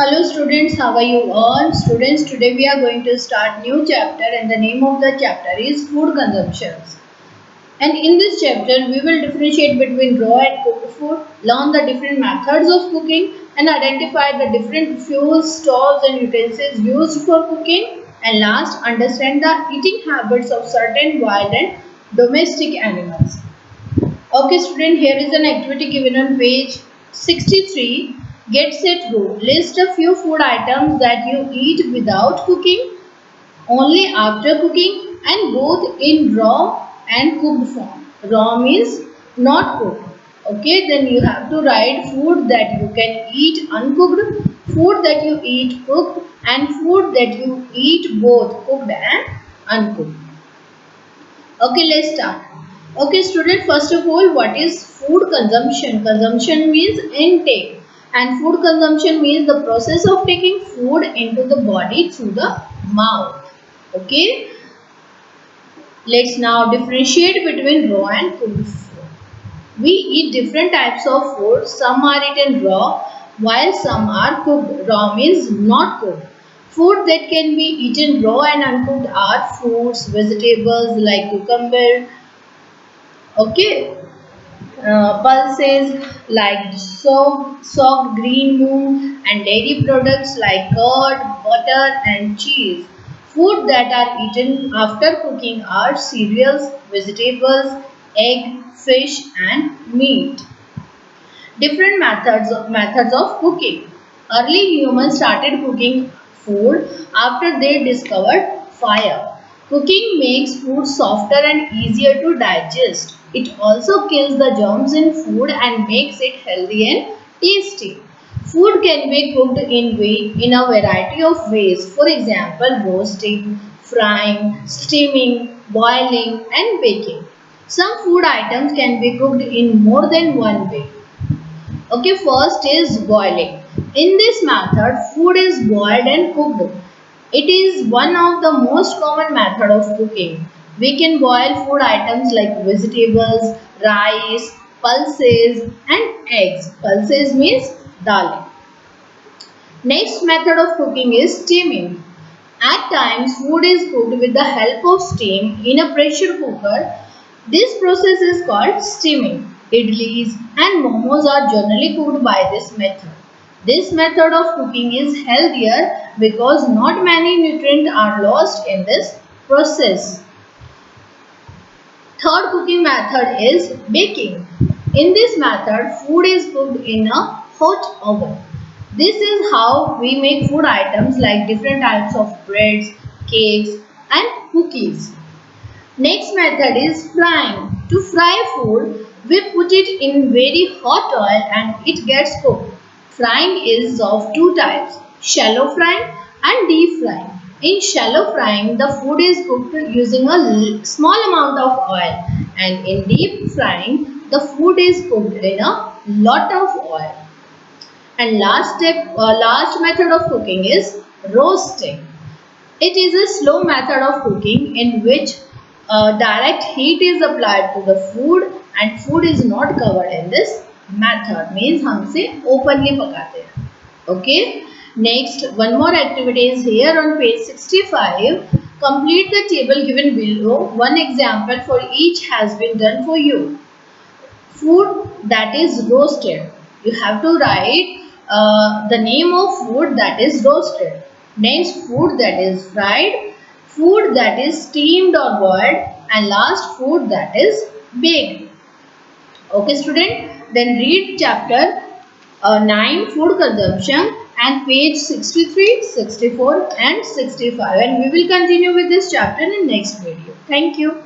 Hello students, how are you all? Students, today we are going to start new chapter and the name of the chapter is food consumptions. And in this chapter we will differentiate between raw and cooked food, learn the different methods of cooking and identify the different fuels, stoves and utensils used for cooking, and last understand the eating habits of certain wild and domestic animals. Okay student, here is an activity given on page 63. Get set go. List a few food items that you eat without cooking, only after cooking, and both in raw and cooked form. Raw means not cooked. Okay, then you have to write food that you can eat uncooked, food that you eat cooked, and food that you eat both cooked and uncooked. Okay, let's start. Okay, student, first of all, what is food consumption? Consumption means intake, and food consumption means the process of taking food into the body through the mouth. Okay, let's now differentiate between raw and cooked food. We eat different types of food. Some are eaten raw, while some are cooked. Raw means not cooked. Food that can be eaten raw and uncooked are fruits, vegetables like cucumber, okay, pulses like soaked green moong, and dairy products like curd, butter and cheese. Food that are eaten after cooking are cereals, vegetables, egg, fish and meat. Different methods of cooking. Early humans started cooking food after they discovered fire. Cooking makes food softer and easier to digest. It also kills the germs in food and makes it healthy and tasty. Food can be cooked in a variety of ways. For example, roasting, frying, steaming, boiling and baking. Some food items can be cooked in more than one way. Okay, first is boiling. In this method, food is boiled and cooked. It is one of the most common method of cooking. We can boil food items like vegetables, rice, pulses and eggs. Pulses means dal. Next method of cooking is steaming. At times, food is cooked with the help of steam in a pressure cooker. This process is called steaming. Idlis and momos are generally cooked by this method. This method of cooking is healthier because not many nutrients are lost in this process. Third cooking method is baking. In this method, food is cooked in a hot oven. This is how we make food items like different types of breads, cakes and cookies. Next method is frying. To fry food, we put it in very hot oil and it gets cooked. Frying is of two types, shallow frying and deep frying. In shallow frying, the food is cooked using a small amount of oil, and in deep frying, the food is cooked in a lot of oil. And last method of cooking is roasting. It is a slow method of cooking in which direct heat is applied to the food and food is not covered in this method. Means हमसे openly पकाते हैं. Okay. Next, one more activity is here on page 65. Complete the table given below. One example for each has been done for you. Food that is roasted. You have to write the name of food that is roasted. Next, food that is fried, food that is steamed or boiled, and last, food that is baked. Okay student, then read chapter 9 food consumption and page 63, 64 and 65, and we will continue with this chapter in next video. Thank you.